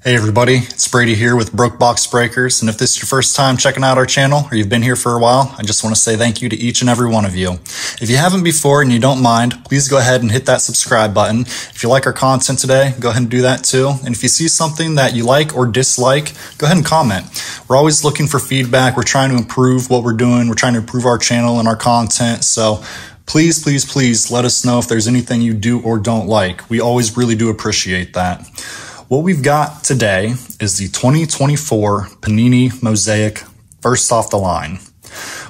Hey everybody, it's Brady here with Broke Box Breakers, and if this is your first time checking out our channel or you've been here for a while, I just want to say thank you to each and every one of you. If you haven't before and you don't mind, please go ahead and hit that subscribe button. If you like our content today, go ahead and do that too. And if you see something that you like or dislike, go ahead and comment. We're always looking for feedback. We're trying to improve what we're doing. We're trying to improve our channel and our content. So please, please, please let us know if there's anything you do or don't like. We always really do appreciate that. What we've got today is the 2024 Panini Mosaic first off the line.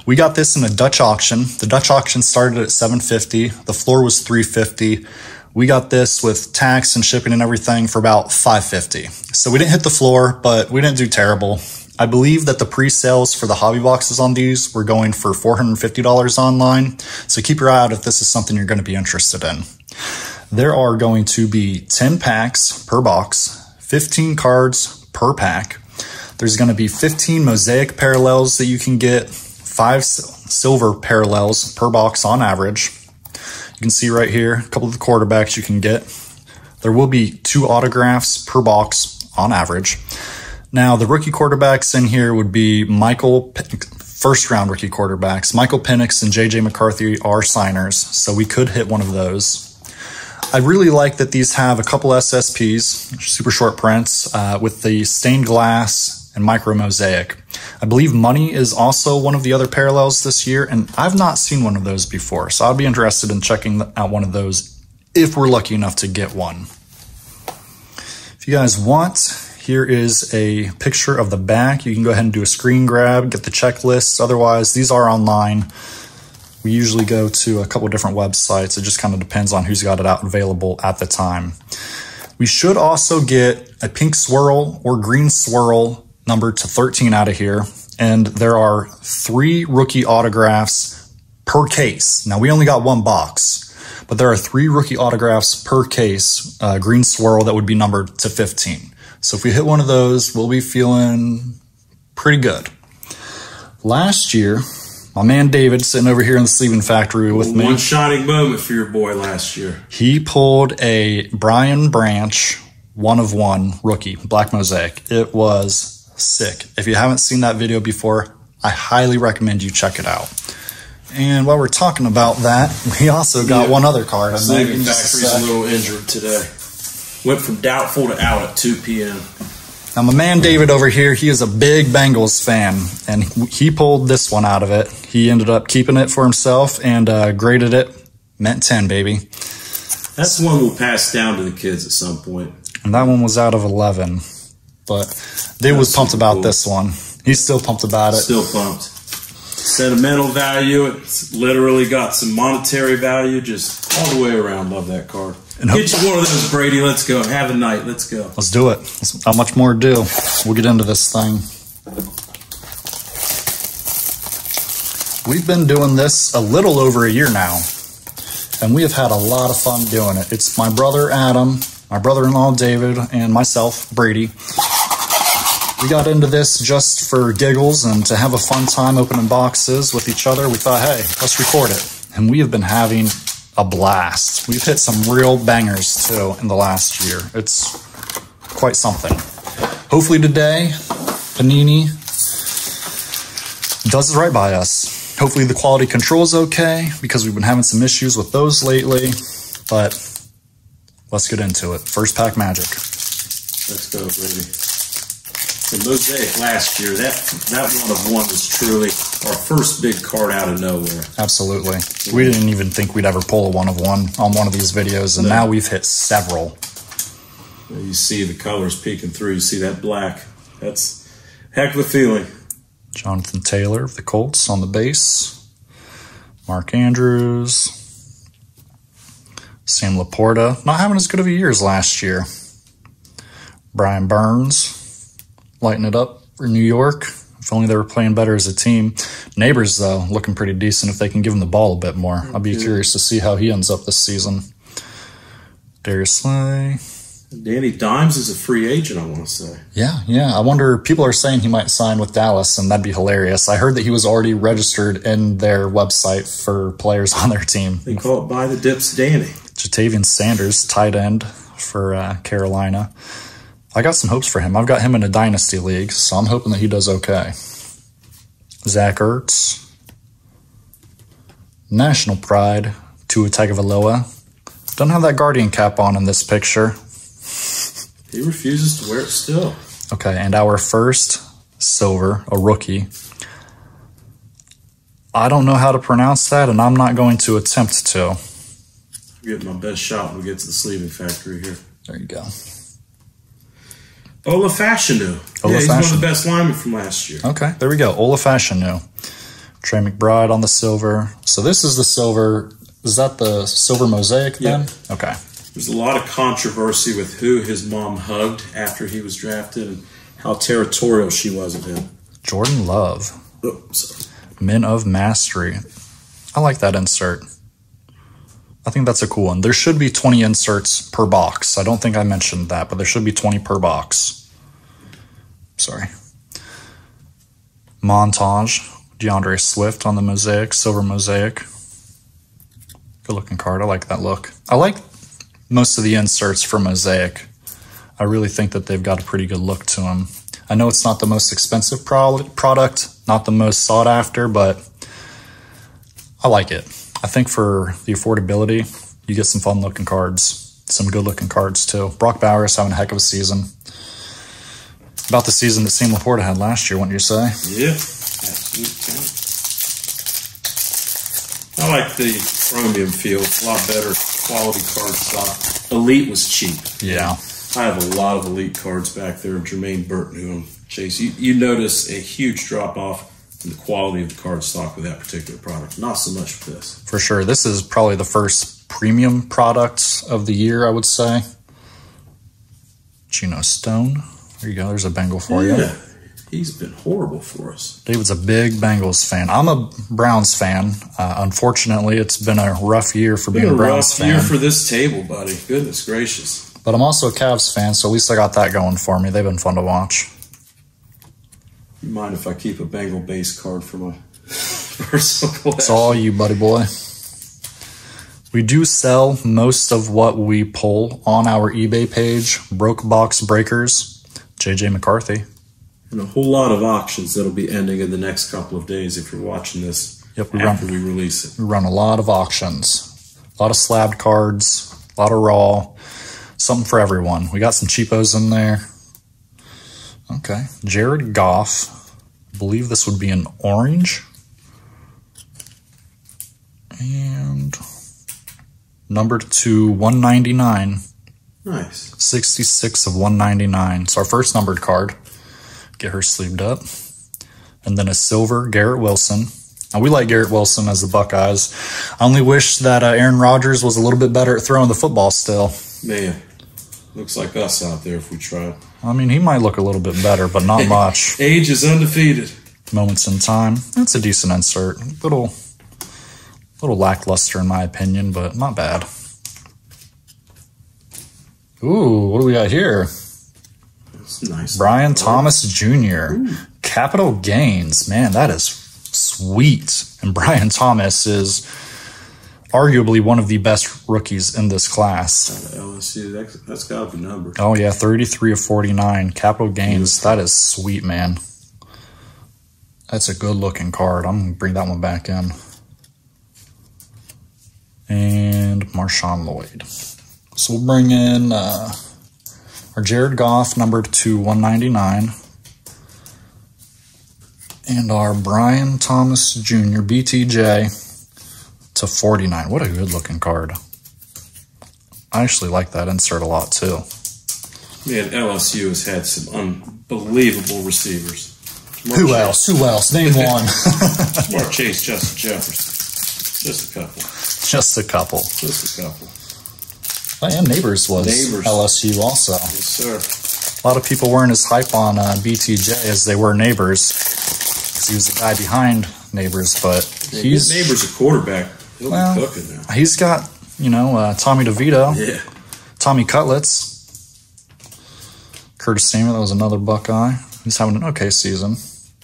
We got this in a Dutch auction. The Dutch auction started at $7.50. The floor was $3.50. We got this with tax and shipping and everything for about $5.50. So we didn't hit the floor, but we didn't do terrible. I believe that the pre-sales for the hobby boxes on these were going for $450 online. So keep your eye out if this is something you're going to be interested in. There are going to be 10 packs per box, 15 cards per pack. There's going to be 15 Mosaic Parallels that you can get, 5 Silver Parallels per box on average. You can see right here a couple of the quarterbacks you can get. There will be 2 autographs per box on average. Now, the rookie quarterbacks in here would be first-round rookie quarterbacks. Michael Penix and J.J. McCarthy are signers, so we could hit one of those. I really like that these have a couple SSPs, super short prints, with the stained glass and micro mosaic. I believe Money is also one of the other parallels this year, and I've not seen one of those before, so I'll be interested in checking out one of those if we're lucky enough to get one. If you guys want, here is a picture of the back. You can go ahead and do a screen grab, get the checklists. Otherwise, these are online. We usually go to a couple of different websites. It just kind of depends on who's got it out available at the time. We should also get a Pink Swirl or Green Swirl numbered to 13 out of here. And there are 3 rookie autographs per case. Now, we only got 1 box, but there are 3 rookie autographs per case, Green Swirl, that would be numbered to 15. So if we hit one of those, we'll be feeling pretty good. Last year, my man David, sitting over here in the sleeving factory with me. One shining moment for your boy last year. He pulled a Brian Branch 1/1 rookie, Black Mosaic. It was sick. If you haven't seen that video before, I highly recommend you check it out. And while we're talking about that, we also got one other card. Sleeving factory's a little injured today. Went from doubtful to out at 2 p.m. Now, my man David over here, he is a big Bengals fan, and he pulled this one out of it. He ended up keeping it for himself and graded it. Meant 10, baby. That's the one we'll pass down to the kids at some point. And that one was out of 11. But Dave was pumped about this one. He's still pumped about it. Still pumped. Sentimental value. It's literally got some monetary value just all the way around. Love that card. Get you one of those, Brady. Let's go. Have a night. Let's go. Let's do it. How much more to do? We'll get into this thing. We've been doing this a little over a year now, and we have had a lot of fun doing it. It's my brother, Adam, my brother-in-law, David, and myself, Brady. We got into this just for giggles and to have a fun time opening boxes with each other. We thought, hey, let's record it. And we have been having a blast. We've hit some real bangers too in the last year. It's quite something. Hopefully today, Panini does it right by us. Hopefully the quality control is okay because we've been having some issues with those lately. But let's get into it. First pack magic. Let's go, Brady. The Mosaic last year, that 1/1 was truly our first big card out of nowhere. Absolutely. We didn't even think we'd ever pull a 1/1 on one of these videos, and now we've hit several. You see the colors peeking through. You see that black. That's a heck of a feeling. Jonathan Taylor of the Colts on the base. Mark Andrews. Sam Laporta. Not having as good of a year as last year. Brian Burns. Lighting it up for New York. If only they were playing better as a team. Neighbors, though, looking pretty decent if they can give him the ball a bit more. I'll be curious to see how he ends up this season. Darius Slay. Danny Dimes is a free agent, I want to say. Yeah. I wonder, people are saying he might sign with Dallas, and that'd be hilarious. I heard that he was already registered in their website for players on their team. They call it Buy the Dips Danny. Jatavian Sanders, tight end for Carolina. I got some hopes for him. I've got him in a Dynasty League, so I'm hoping that he does okay. Zach Ertz. National Pride, Tua Tagovailoa. Don't have that Guardian cap on in this picture. He refuses to wear it still. Okay, and our first silver, a rookie. I don't know how to pronounce that, and I'm not going to attempt to. I'll get my best shot when we get to the sleeving factory here. There you go. Olafashanu. Yeah, he's one of the best linemen from last year. Okay, there we go. Olafashanu. Trey McBride on the silver. So this is the silver. Is that the silver mosaic then? Yeah. Okay. There's a lot of controversy with who his mom hugged after he was drafted and how territorial she was of him. Jordan Love. Oh, sorry. Men of Mastery. I like that insert. I think that's a cool one. There should be 20 inserts per box. I don't think I mentioned that, but there should be 20 per box. Sorry. Montage. DeAndre Swift on the mosaic, silver mosaic. Good looking card. I like that look. I like most of the inserts for mosaic. I really think that they've got a pretty good look to them. I know it's not the most expensive product, not the most sought after, but I like it. I think for the affordability, you get some fun looking cards, some good looking cards too. Brock Bowers having a heck of a season. About the season that Sam Laporta had last year, wouldn't you say? Yeah, absolutely. I like the chromium feel. A lot better quality card stock. Elite was cheap. Yeah. I have a lot of Elite cards back there. Jermaine Burton, who I'm chasing. You notice a huge drop-off in the quality of the card stock with that particular product. Not so much with this. For sure. This is probably the first premium product of the year, I would say. Geno Stone. There you go. There's a Bengal for you. Yeah. He's been horrible for us. David's a big Bengals fan. I'm a Browns fan. Unfortunately, it's been a rough year for being a Browns fan. Rough year for this table, buddy. Goodness gracious. But I'm also a Cavs fan, so at least I got that going for me. They've been fun to watch. You mind if I keep a Bengal base card for my personal collection? It's all you, buddy boy. We do sell most of what we pull on our eBay page. Broke Box Breakers, JJ McCarthy. And a whole lot of auctions that'll be ending in the next couple of days if you're watching this after we release it. We run a lot of auctions. A lot of slabbed cards, a lot of raw. Something for everyone. We got some cheapos in there. Okay. Jared Goff. I believe this would be an orange. And numbered to 199. Nice. 66 of 199. So our first numbered card. Get her sleeved up. And then a silver Garrett Wilson. Now, we like Garrett Wilson as the Buckeyes. I only wish that Aaron Rodgers was a little bit better at throwing the football still. Man, looks like us out there if we tried. I mean, he might look a little bit better, but not much. Age is undefeated. Moments in time. That's a decent insert. Little lackluster in my opinion, but not bad. Ooh, what do we got here? That's nice. Brian Thomas Jr. Ooh. Capital gains. Man, that is sweet. And Brian Thomas is arguably one of the best rookies in this class. LSU, that's got to be numbered. Oh, yeah, 33 of 49. Capital gains. That is sweet, man. That's a good-looking card. I'm going to bring that one back in. And Marshawn Lloyd. So we'll bring in our Jared Goff, numbered to 199. And our Brian Thomas Jr., BTJ, to 49. What a good-looking card. I actually like that insert a lot, too. Man, LSU has had some unbelievable receivers. Who else? Name one. Jamar Chase, Justin Jefferson. Just a couple. And Neighbors was LSU also. Yes, sir. A lot of people weren't as hype on BTJ as they were Neighbors. Because he was the guy behind Neighbors, but he's... Neighbors a quarterback. He'll be cooking now. He's got, Tommy DeVito. Yeah. Tommy Cutlets. Curtis Samuel, that was another Buckeye. He's having an okay season.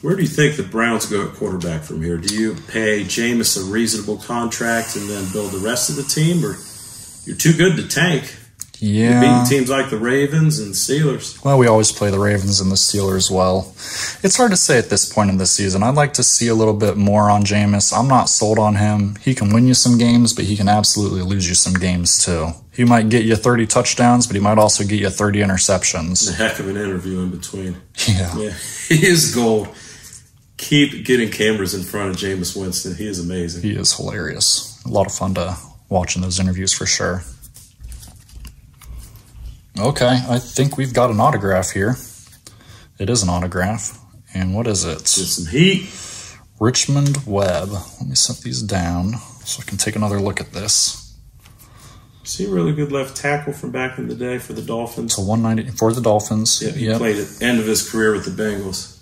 Where do you think the Browns go at quarterback from here? Do you pay Jameis a reasonable contract and then build the rest of the team, or you're too good to tank? You're beating teams like the Ravens and Steelers. Well, we always play the Ravens and the Steelers well. It's hard to say at this point in the season. I'd like to see a little bit more on Jameis. I'm not sold on him. He can win you some games, but he can absolutely lose you some games too. He might get you 30 touchdowns, but he might also get you 30 interceptions. A heck of an interview in between. Yeah. He is gold. Keep getting cameras in front of Jameis Winston. He is amazing. He is hilarious. A lot of fun to watch in those interviews for sure. Okay, I think we've got an autograph here. It is an autograph. And what is it? Get some heat. Richmond Webb. Let me set these down so I can take another look at this. See a really good left tackle from back in the day for the Dolphins. To 190 for the Dolphins. Yeah, he played at the end of his career with the Bengals.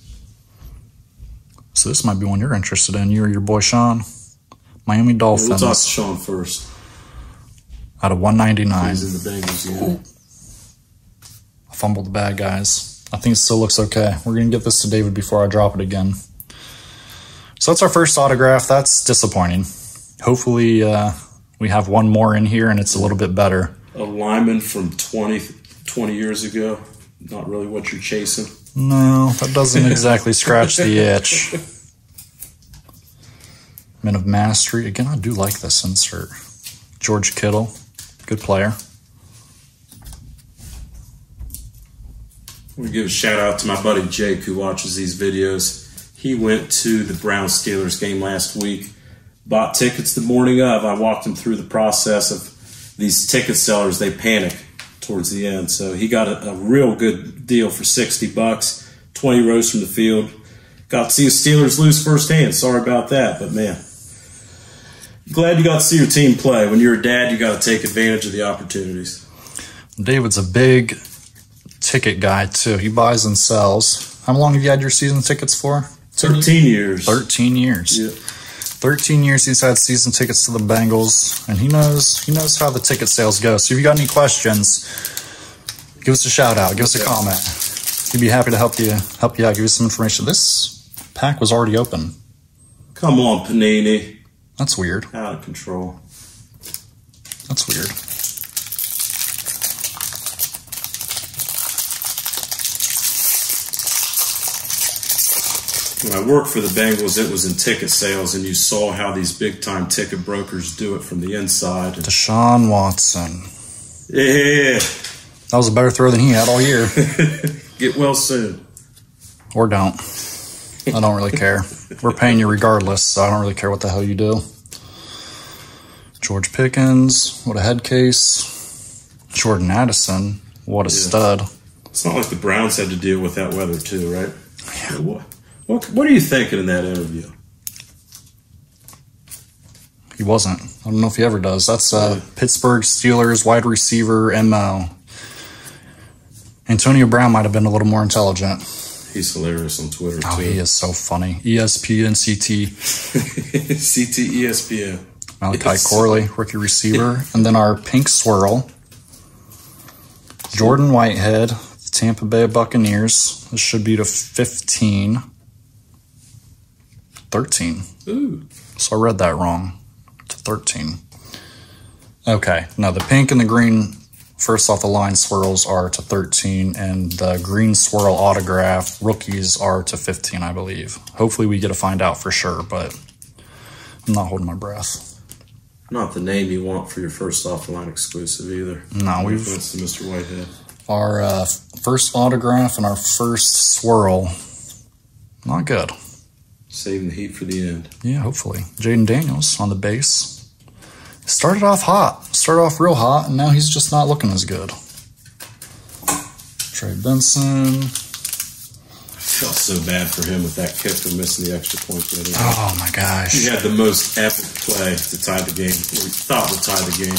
So this might be one you're interested in. You or your boy Sean. Miami Dolphins. We'll talk to Sean first. Out of 199. He's in the Bengals, yeah. I fumbled the bag, guys. I think it still looks okay. We're going to get this to David before I drop it again. So that's our first autograph. That's disappointing. Hopefully we have one more in here and it's a little bit better. A lineman from 20 years ago. Not really what you're chasing. No, that doesn't exactly scratch the itch. Men of Mastery. Again, I do like this insert. George Kittle. Good player. I'm going to give a shout out to my buddy Jake who watches these videos. He went to the Browns-Steelers game last week. Bought tickets the morning of. I walked him through the process of these ticket sellers. They panic towards the end. So he got a real good deal for $60. 20 rows from the field. Got to see the Steelers lose firsthand. Sorry about that, but man. Glad you got to see your team play. When you're a dad, you got to take advantage of the opportunities. David's a big ticket guy, too. He buys and sells. How long have you had your season tickets for? 13 years. 13 years. Yeah. 13 years he's had season tickets to the Bengals, and he knows how the ticket sales go. So if you got any questions, give us a shout out, give us a comment. He'd be happy to help you out, give you some information. This pack was already open. Come on, Panini. That's weird. Out of control. That's weird. When I worked for the Bengals, it was in ticket sales, and you saw how these big-time ticket brokers do it from the inside. Deshaun Watson. Yeah. That was a better throw than he had all year. Get well soon. Or don't. I don't really care. We're paying you regardless, so I don't really care what the hell you do. George Pickens. What a head case. Jordan Addison. What a stud. It's not like the Browns had to deal with that weather, too, right? Yeah. What are you thinking in that interview? He wasn't. I don't know if he ever does. That's Pittsburgh Steelers wide receiver MO. Antonio Brown might have been a little more intelligent. He's hilarious on Twitter, too. Oh, he is so funny. ESPN CT. CT ESPN. Malachi Corley, rookie receiver. And then our Pink Swirl. Jordan Whitehead, Tampa Bay Buccaneers. This should be to 15. 13. Ooh. So I read that wrong. To 13. Okay. Now the pink and the green first off the line swirls are to 13, and the green swirl autograph rookies are to 15, I believe. Hopefully we get to find out for sure, but I'm not holding my breath. Not the name you want for your first off the line exclusive either. No, we've That's to Mr. Whitehead. Our first autograph and our first swirl. Not good. Saving the heat for the end. Yeah, hopefully. Jaden Daniels on the base. Started off hot. Started off real hot, and now he's just not looking as good. Trey Benson. I felt so bad for him with that kick for missing the extra point the other day. Oh, my gosh. He had the most epic play to tie the game. Or he thought would tie the game.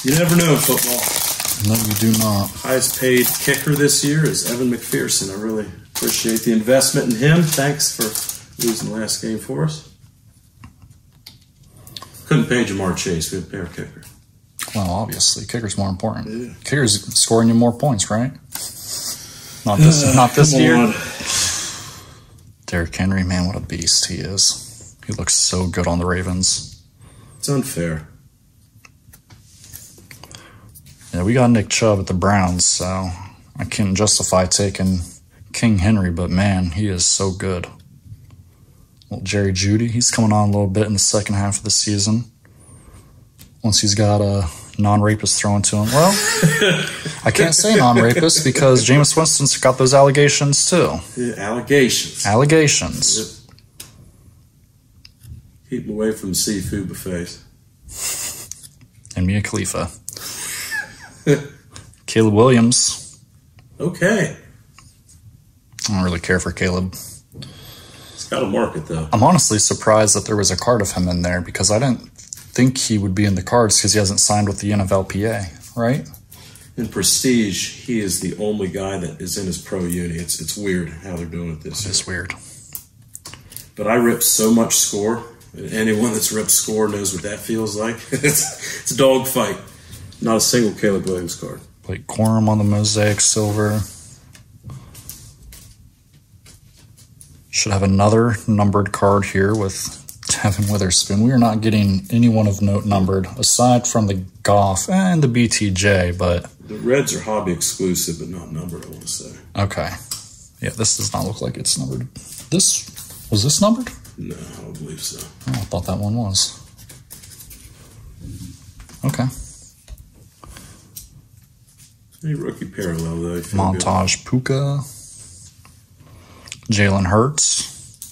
You never know in football. No, you do not. Highest paid kicker this year is Evan McPherson. I really appreciate the investment in him. Thanks for losing the last game for us. Couldn't pay Jamar Chase. We had to pay our kicker. Well, obviously, kicker's more important. Yeah. Kicker's scoring you more points, right? Not this year. On. Derrick Henry, man, what a beast he is. He looks so good on the Ravens. It's unfair. we got Nick Chubb at the Browns, so I can't justify taking King Henry, but man, he is so good. Well, Jerry Jeudy, he's coming on a little bit in the second half of the season. Once he's got a non-rapist thrown to him. Well, I can't say non-rapist because Jameis Winston's got those allegations too. Yeah, allegations. Allegations. Yep. Keep him away from the seafood buffets. And Mia Khalifa. Caleb Williams. Okay. I don't really care for Caleb. It's got a market, though. I'm honestly surprised that there was a card of him in there because I didn't think he would be in the cards because he hasn't signed with the NFLPA, right? In Prestige, he is the only guy that is in his pro uni. It's weird how they're doing it this year. It's weird. But I ripped so much score. Anyone that's ripped score knows what that feels like. It's a dog fight. Not a single Caleb Williams card. Like Quorum on the Mosaic Silver. Should have another numbered card here with Devin Witherspoon. We are not getting anyone of note numbered aside from the Goff and the BTJ, but the Reds are hobby exclusive, but not numbered, I want to say. Okay. Yeah, this does not look like it's numbered. Was this numbered? No, I don't believe so. Oh, I thought that one was. Okay. A rookie parallel, though. Montage Puka. Jalen Hurts.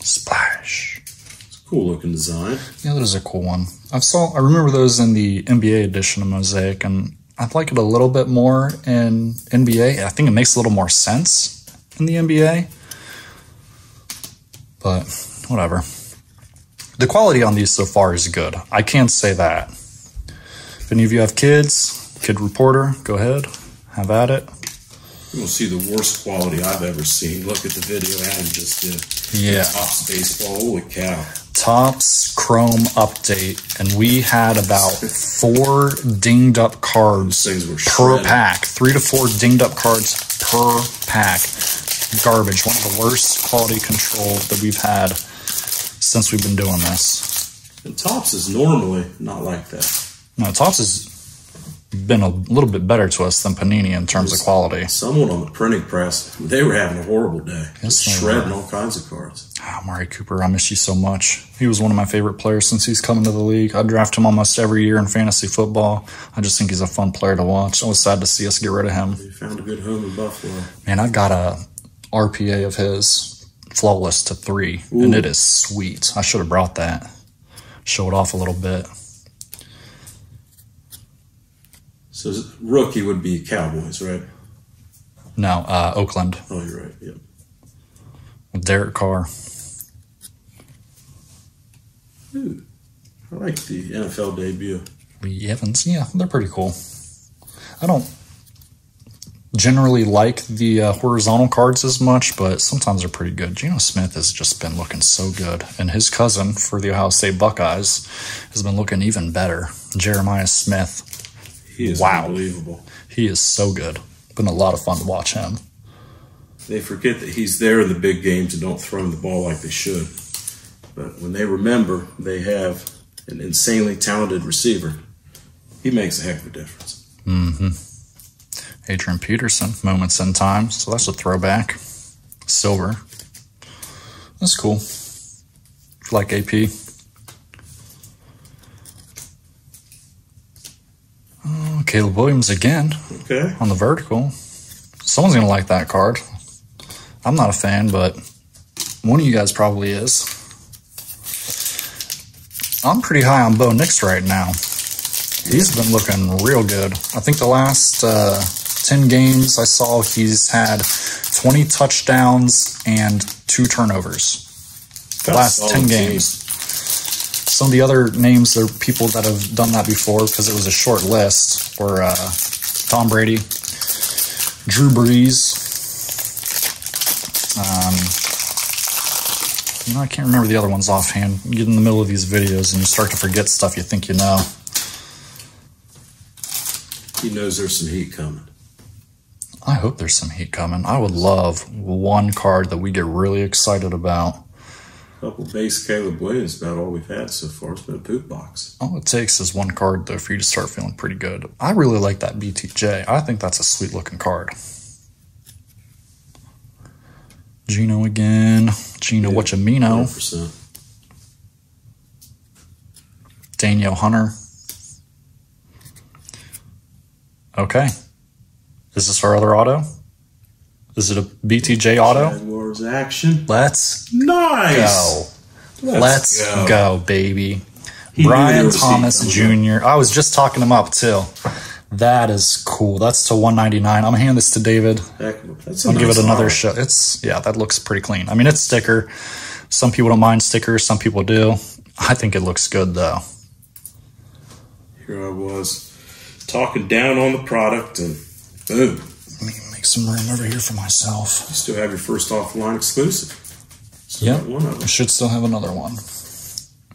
Splash. It's a cool looking design. Yeah, that is a cool one. I remember those in the NBA edition of Mosaic, and I like it a little bit more in NBA. I think it makes a little more sense in the NBA. But whatever. The quality on these so far is good. I can't say that. If any of you have kids, kid reporter, go ahead. Have at it. You will see the worst quality I've ever seen. Look at the video Adam just did. Yeah. Topps baseball. Holy cow. Topps Chrome update, and we had about 4 dinged up cards per pack. 3 to 4 dinged up cards per pack. Garbage. One of the worst quality control that we've had since we've been doing this. And Topps is normally not like that. No, Topps has been a little bit better to us than Panini in terms of quality. Someone on the printing press, they were having a horrible day. Yes, shredding all kinds of cards. Oh, Amari Cooper, I miss you so much. He was one of my favorite players since he's come into the league. I draft him almost every year in fantasy football. I just think he's a fun player to watch. I was sad to see us get rid of him. He found a good home in Buffalo. Man, I've got a RPA of his, flawless to 3, and it is sweet. I should have brought that. Show it off a little bit. So rookie would be Cowboys, right? No, Oakland. Oh, you're right. Yep. With Derek Carr. Ooh, I like the NFL debut. Lee Evans, yeah, they're pretty cool. I don't generally like the horizontal cards as much, but sometimes they're pretty good. Geno Smith has just been looking so good, and his cousin for the Ohio State Buckeyes has been looking even better. Jeremiah Smith. He is unbelievable. He is so good. Been a lot of fun to watch him. They forget that he's there in the big games and don't throw him the ball like they should. But when they remember they have an insanely talented receiver, he makes a heck of a difference. Mm-hmm. Adrian Peterson, Moments in Time. So that's a throwback. Silver. That's cool. If you like AP. Oh, Caleb Williams again. Okay. On the vertical. Someone's going to like that card. I'm not a fan, but one of you guys probably is. I'm pretty high on Bo Nix right now. He's been looking real good. I think the last 10 games I saw, he's had 20 touchdowns and 2 turnovers. The last 10 games. Some of the other names, there are people that have done that before because it was a short list, were Tom Brady, Drew Brees. I can't remember the other ones offhand. You get in the middle of these videos and you start to forget stuff you think you know. He knows there's some heat coming. I hope there's some heat coming. I would love one card that we get really excited about. Couple base Caleb Williams, about all we've had so far. It's been a poop box. All it takes is one card, though, for you to start feeling pretty good. I really like that BTJ. I think that's a sweet-looking card. Gino again. Gino Wachamino. 100%. Daniel Hunter. Okay. Is this our other auto? Is it a BTJ auto? Jaguars action. Let's go. Let's go, baby. Brian Thomas Jr. I was just talking him up, too. That is cool. That's to 199. I'm going to hand this to David. I'll give it another shot. Yeah, that looks pretty clean. I mean, it's sticker. Some people don't mind stickers. Some people do. I think it looks good, though. Here I was talking down on the product, and boom. Let me make some room over here for myself. You still have your first offline exclusive. Yep. I should still have another one.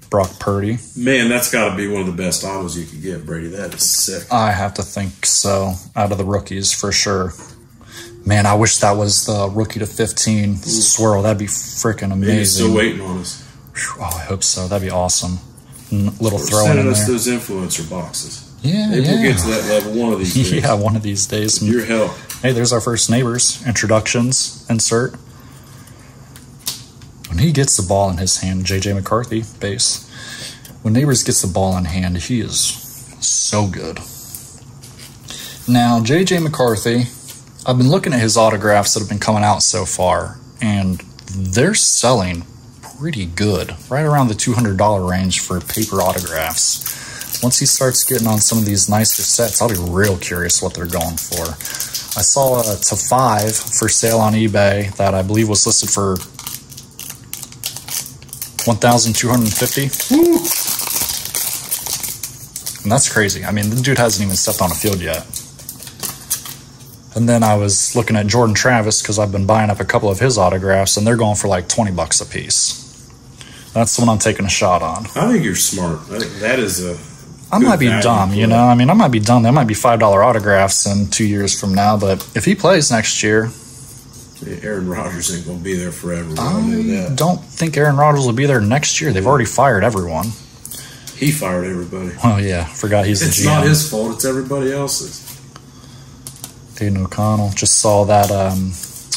Brock Purdy. Man, that's got to be one of the best autos you could get, Brady. That is sick. I have to think so. Out of the rookies, for sure. Man, I wish that was the rookie to 15 swirl. That'd be freaking amazing. Maybe still waiting on us. Oh, I hope so. That'd be awesome. Little throw in sending there. us those influencer boxes. Yeah, Maybe we'll get to that level one of these days. Yeah, one of these days. With your help. Hey, there's our first Neighbors. Introductions. Insert. When he gets the ball in his hand, J.J. McCarthy, base. When Neighbors gets the ball in hand, he is so good. Now, J.J. McCarthy, I've been looking at his autographs that have been coming out so far, and they're selling pretty good. Right around the $200 range for paper autographs. Once he starts getting on some of these nicer sets, I'll be real curious what they're going for. I saw a to 5 for sale on eBay that I believe was listed for $1,250. And that's crazy. I mean, the dude hasn't even stepped on a field yet. And then I was looking at Jordan Travis because I've been buying up a couple of his autographs, and they're going for like $20 a piece. That's the one I'm taking a shot on. I think you're smart. I think that is a. I might be dumb, you know. I mean, I might be dumb. That might be $5 autographs in 2 years from now. But if he plays next year, Aaron Rodgers ain't going to be there forever. I don't think Aaron Rodgers will be there next year. They've already fired everyone. He fired everybody. Oh, yeah. Forgot he's the GM. It's not his fault. It's everybody else's. Aiden O'Connell. Just saw that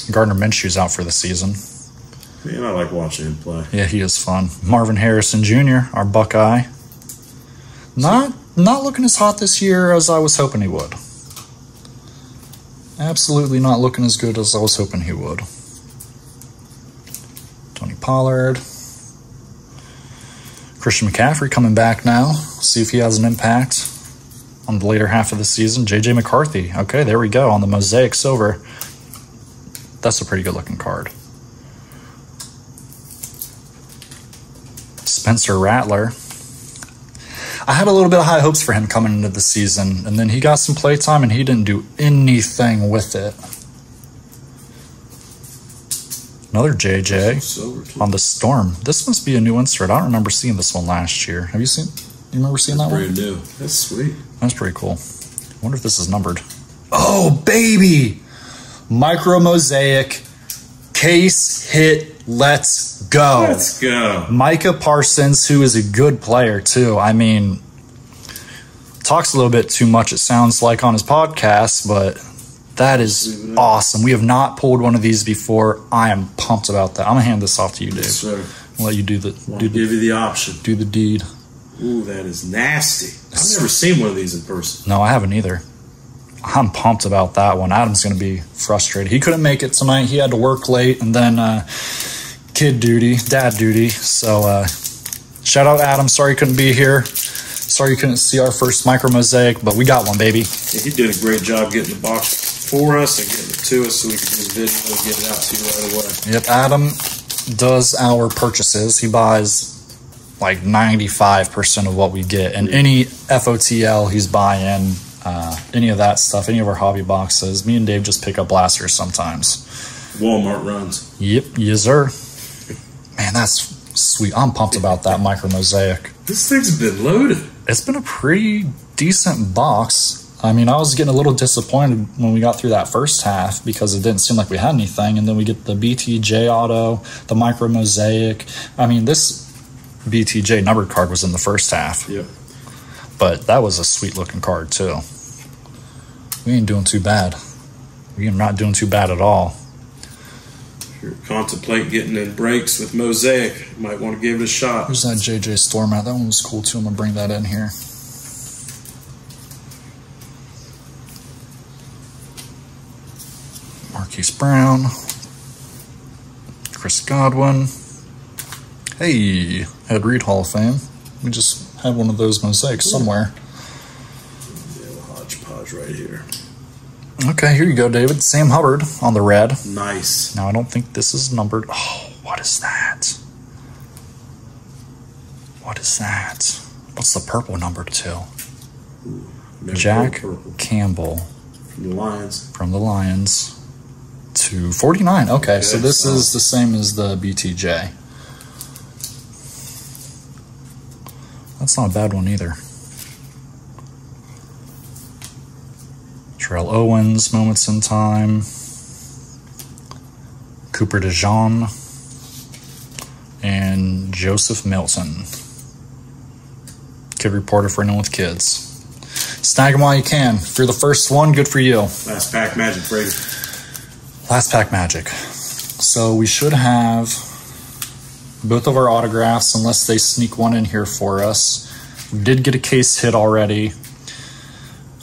Gardner Minshew's out for the season. Man, I like watching him play. Yeah, he is fun. Marvin Harrison Jr., our Buckeye. Not looking as hot this year as I was hoping he would. Absolutely not looking as good as I was hoping he would. Tony Pollard. Christian McCaffrey coming back now. See if he has an impact on the later half of the season. J.J. McCarthy. Okay, there we go on the Mosaic Silver. That's a pretty good looking card. Spencer Rattler. I had a little bit of high hopes for him coming into the season, and then he got some play time, and he didn't do anything with it. Another JJ on the Storm. This must be a new insert. I don't remember seeing this one last year. Have you seen? You remember seeing that one? Brand new. That's sweet. That's pretty cool. I wonder if this is numbered. Oh, baby! Micro Mosaic. Case hit. Let's go. Let's go. Micah Parsons, who is a good player, too. I mean, talks a little bit too much, it sounds like, on his podcast, but that is awesome. We have not pulled one of these before. I am pumped about that. I'm going to hand this off to you, Dave. Yes, sir. I'll let you do the... Give you the option. Do the deed. Ooh, that is nasty. I've never seen one of these in person. No, I haven't either. I'm pumped about that one. Adam's going to be frustrated. He couldn't make it tonight. He had to work late, and then dad duty. So shout out Adam. Sorry you couldn't be here. Sorry you couldn't see our first Micro Mosaic, but we got one, baby. Yeah, he did a great job getting the box for us and getting it to us so we can do the video and get it out to you right away. Yep, Adam does our purchases. He buys like 95% of what we get, and any FOTL he's buying, any of that stuff, any of our hobby boxes. Me and Dave just pick up blasters sometimes. Walmart runs. Yep, yes sir. Man, that's sweet. I'm pumped about that Micro Mosaic. This thing's been loaded. It's been a pretty decent box. I mean, I was getting a little disappointed when we got through that first half because it didn't seem like we had anything. And then we get the BTJ auto, the micro mosaic. I mean, this BTJ numbered card was in the first half. Yep. But that was a sweet looking card too. We ain't doing too bad. We are not doing too bad at all. If you're contemplating getting in breaks with Mosaic, you might want to give it a shot. Where's that JJ Storm at? That one was cool too. I'm going to bring that in here. Marquise Brown. Chris Godwin. Hey, Ed Reed Hall of Fame. We just had one of those mosaics somewhere. Yeah, hodgepodge right here. Okay, here you go, David. Sam Hubbard on the red. Nice. Now, I don't think this is numbered. Oh, what is that? What is that? What's the purple number to? Ooh, Jack Campbell. From the Lions. From the Lions. To 49. Okay, so this is the same as the BTJ. That's not a bad one either. Terrell Owens, Moments in Time. Cooper DeJean. And Joseph Milton. Kid Reporter for anyone with kids. Snag them while you can. If you're the first one, good for you. Last pack magic, Brady. Last pack magic. So we should have both of our autographs unless they sneak one in here for us. We did get a case hit already.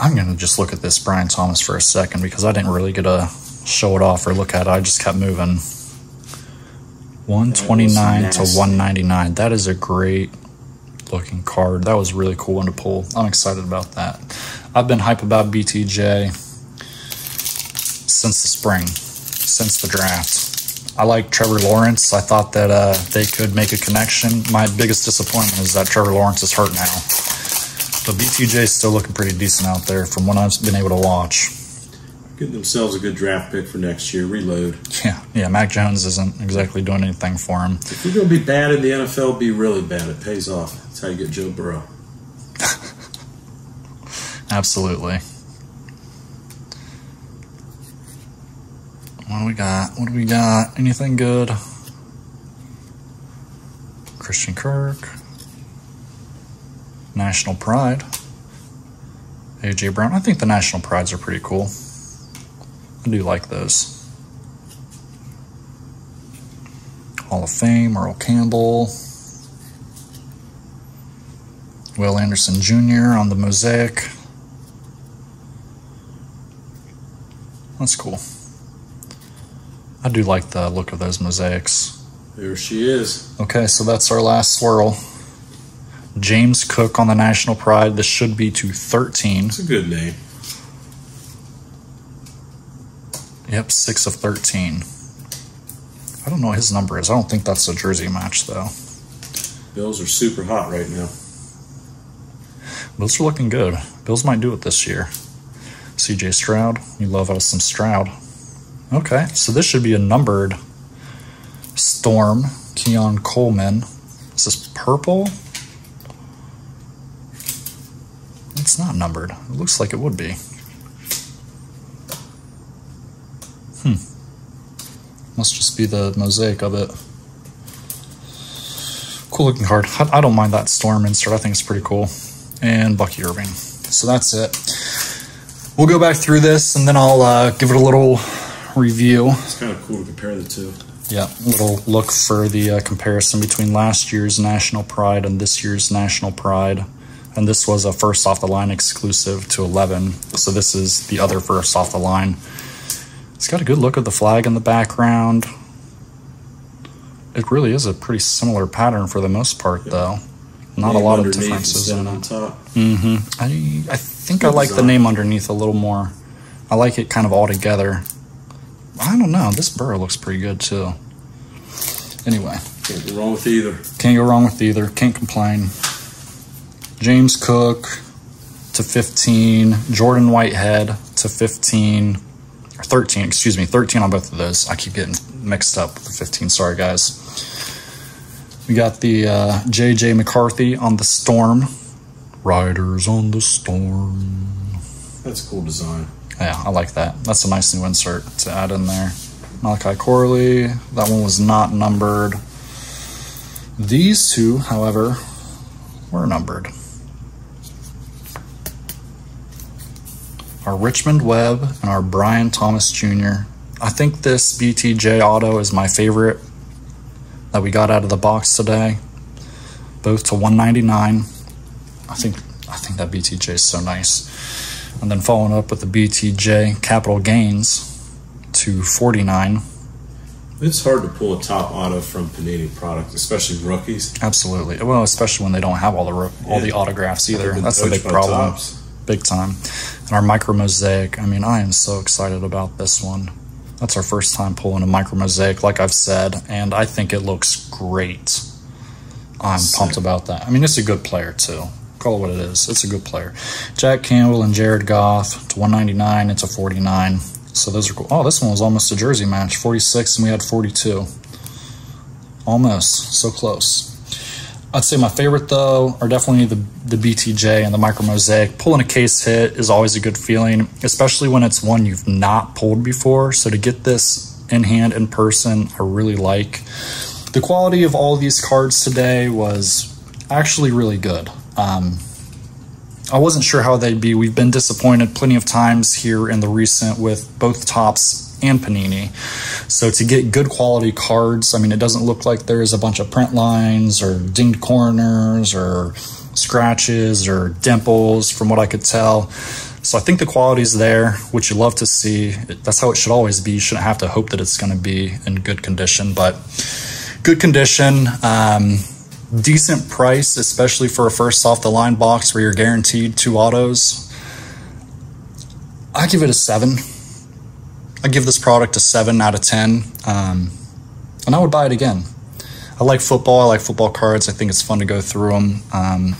I'm going to just look at this Brian Thomas for a second because I didn't really get to show it off or look at it. I just kept moving. 129 to 199. That is a great looking card. That was a really cool one to pull. I'm excited about that. I've been hype about BTJ since the spring, since the draft. I like Trevor Lawrence. I thought that they could make a connection. My biggest disappointment is that Trevor Lawrence is hurt now. But BTJ is still looking pretty decent out there from what I've been able to watch. Getting themselves a good draft pick for next year. Reload. Yeah, Mac Jones isn't exactly doing anything for him. If you're going to be bad in the NFL, be really bad. It pays off. That's how you get Joe Burrow. Absolutely. What do we got? What do we got? Anything good? Christian Kirk. National Pride. A.J. Brown. I think the National Prides are pretty cool. I do like those. Hall of Fame, Earl Campbell. Will Anderson Jr. on the Mosaic. That's cool. I do like the look of those mosaics. There she is. Okay, so that's our last swirl. James Cook on the National Pride. This should be to 13. It's a good name. Yep, 6 of 13. I don't know what his number is. I don't think that's a jersey match, though. Bills are super hot right now. Bills are looking good. Bills might do it this year. CJ Stroud. You love us some Stroud. Okay, so this should be a numbered Storm. Keon Coleman. Is this purple? It's not numbered. It looks like it would be. Must just be the mosaic of it. Cool looking card. I don't mind that Storm insert. I think it's pretty cool. And Bucky Irving. So that's it. We'll go back through this and then I'll give it a little review. It's kind of cool to compare the two. Yeah, a little look for the comparison between last year's National Pride and this year's National Pride. And this was a first off the line exclusive to 11. So this is the other first off the line. It's got a good look at the flag in the background. It really is a pretty similar pattern for the most part, though. Not a lot of differences in it. On top. I think I like the name underneath a little more. I like it kind of all together. I don't know. This burrow looks pretty good, too. Anyway. Can't go wrong with either. Can't go wrong with either. Can't complain. James Cook to 15. Jordan Whitehead to 15. Or 13, excuse me. 13 on both of those. I keep getting mixed up with the 15. Sorry, guys. We got the J.J. McCarthy on the Storm. Riders on the Storm. That's a cool design. Yeah, I like that. That's a nice new insert to add in there. Malachi Corley, that one was not numbered. These two, however, were numbered. Our Richmond Webb and our Brian Thomas Jr. I think this BTJ auto is my favorite that we got out of the box today. Both to 199. I think that BTJ is so nice. And then following up with the BTJ Capital Gains to 49. It's hard to pull a top auto from Panini product, especially rookies. Absolutely. Well, especially when they don't have all the autographs either. That's the big problem. Big time. And our Micro Mosaic, I mean, I am so excited about this one. That's our first time pulling a Micro Mosaic, like I've said, and I think it looks great. I'm pumped about that. I mean, it's a good player, too. Call it what it is. It's a good player. Jack Campbell and Jared Goff to 199. It's a 49. So those are cool. Oh, this one was almost a jersey match. 46, and we had 42. Almost. So close. I'd say my favorite, though, are definitely the BTJ and the Micro Mosaic. Pulling a case hit is always a good feeling, especially when it's one you've not pulled before. So to get this in hand, in person, I really like. The quality of all these cards today was actually really good. I wasn't sure how they'd be. We've been disappointed plenty of times here in the recent with both Topps and Panini. So to get good quality cards, I mean, it doesn't look like there's a bunch of print lines or dinged corners or scratches or dimples from what I could tell. So I think the quality's there, which you love to see. That's how it should always be. You shouldn't have to hope that it's going to be in good condition, but good condition. Decent price, especially for a first off the line box where you're guaranteed 2 autos. I give it a 7. I give this product a 7 out of 10. And I would buy it again. I like football. I like football cards. I think it's fun to go through them.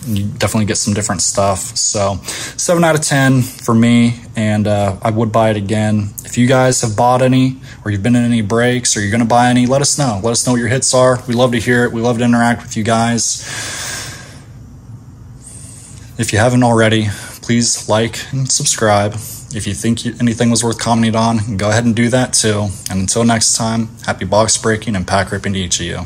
You definitely get some different stuff. So 7 out of 10 for me, and I would buy it again. If you guys have bought any, or you've been in any breaks, or you're going to buy any, let us know. Let us know what your hits are. We love to hear it. We love to interact with you guys. If you haven't already, please like and subscribe. If you think anything was worth commenting on, go ahead and do that too. And until next time, happy box breaking and pack ripping to each of you.